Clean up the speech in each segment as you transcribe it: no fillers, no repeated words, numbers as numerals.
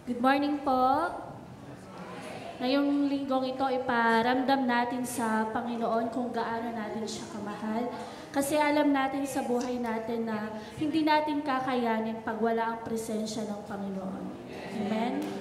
Good morning po. Ngayong linggong ito, iparamdam natin sa Panginoon kung gaano natin siya kamahal. Kasi alam natin sa buhay natin na hindi natin kakayanin pag wala ang presensya ng Panginoon. Amen?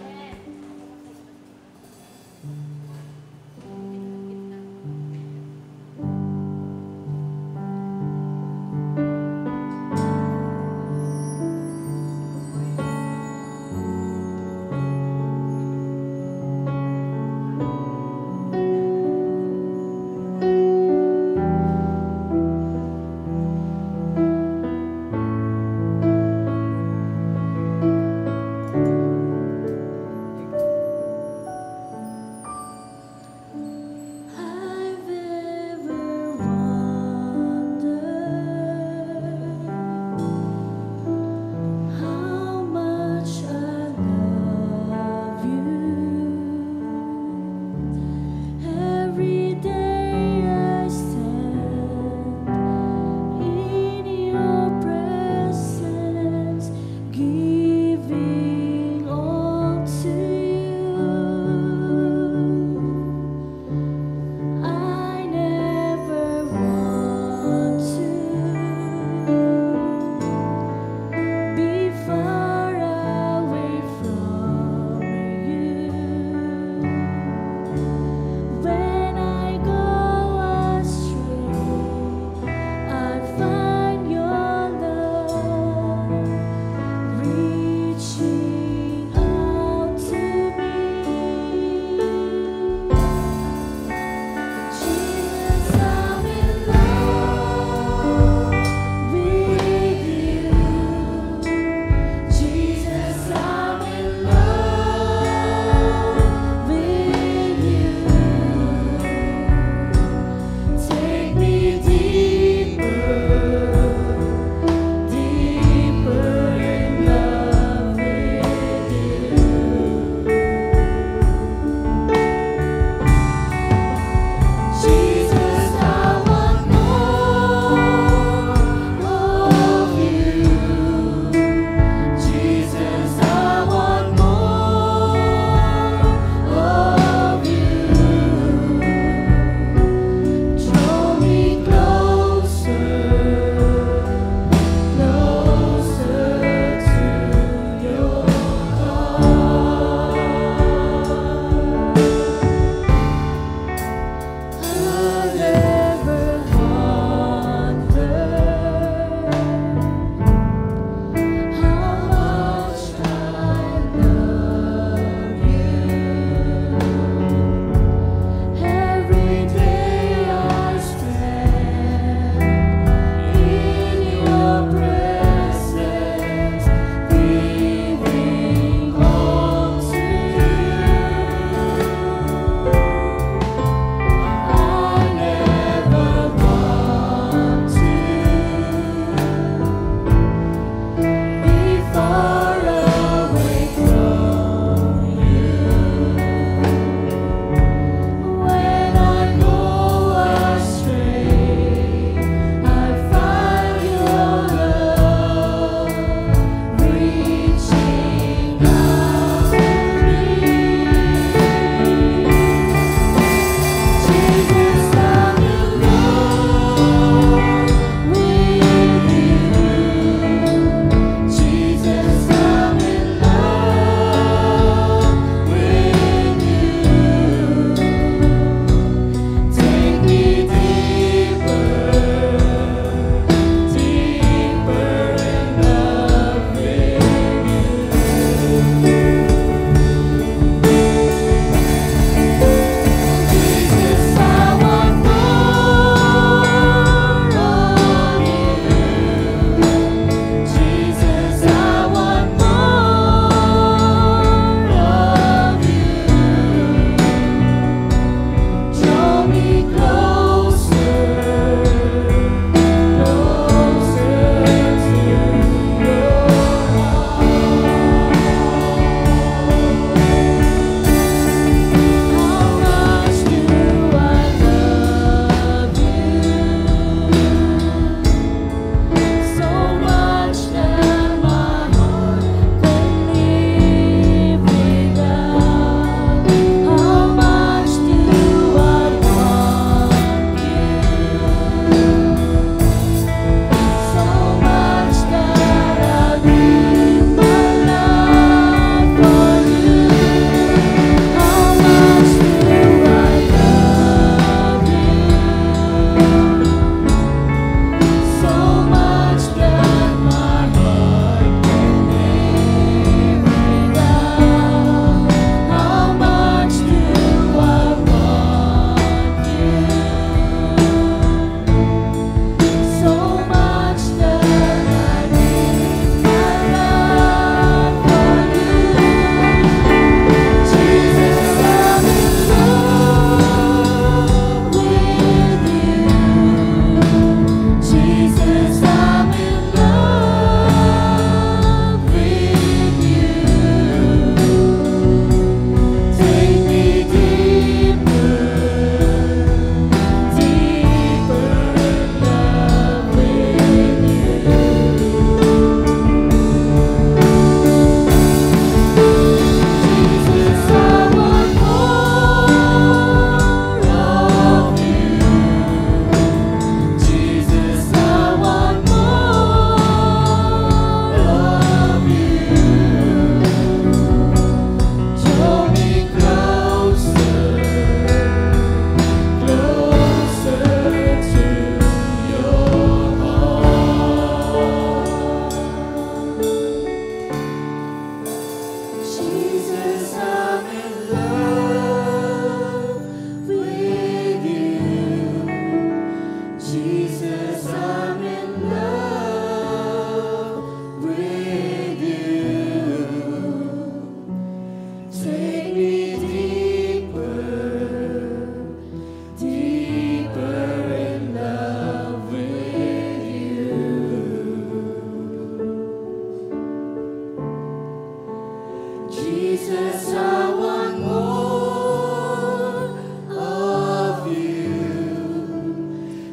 Jesus, I want more of you.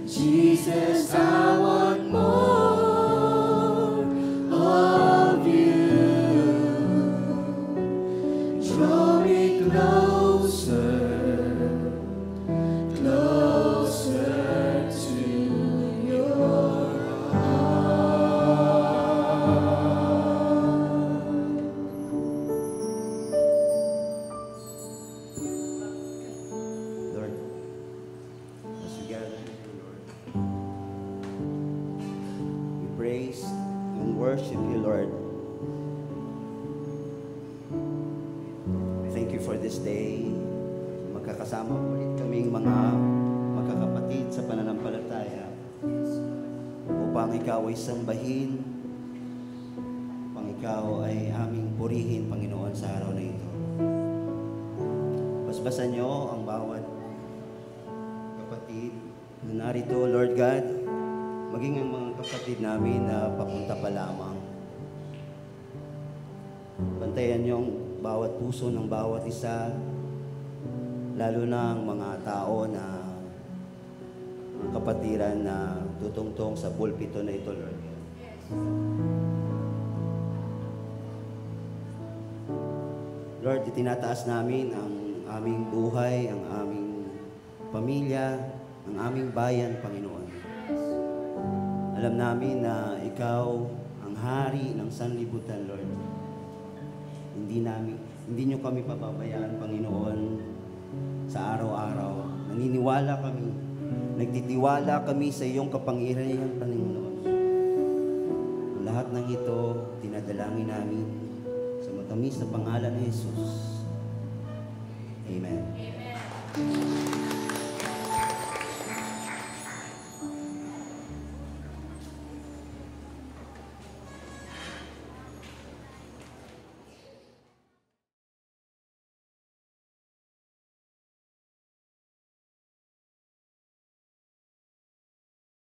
Jesus, I want more of you. Draw me closer, closer to your Lord, as we gather here, Lord, we praise and worship you, Lord. Thank you for this day. Magkakasama ulit kaming mga magkakapatid sa pananampalataya upang ikaw ay sambahin, upang ikaw ay aming purihin, Panginoon, sa araw na ito. Basbasan niyo ang bawat kapatid na narito, Lord God, maging ang mga kapatid namin na papunta pa lamang. Bantayan niyo ang bawat puso ng bawat isa, lalo na ang mga tao na ang kapatiran na tutungtong sa pulpito na ito, Lord. Lord, itinataas namin ang aming buhay, ang aming pamilya, ang aming bayan, Panginoon. Alam namin na Ikaw ang hari ng sanlibutan, Lord. Hindi niyo kami pababayaan, Panginoon, sa araw-araw. Naniniwala kami, nagtitiwala kami sa iyong kapangyarihan, Panginoon. Ang lahat ng ito, dinadalangin namin sa matamis na pangalan ni Jesus. Amen.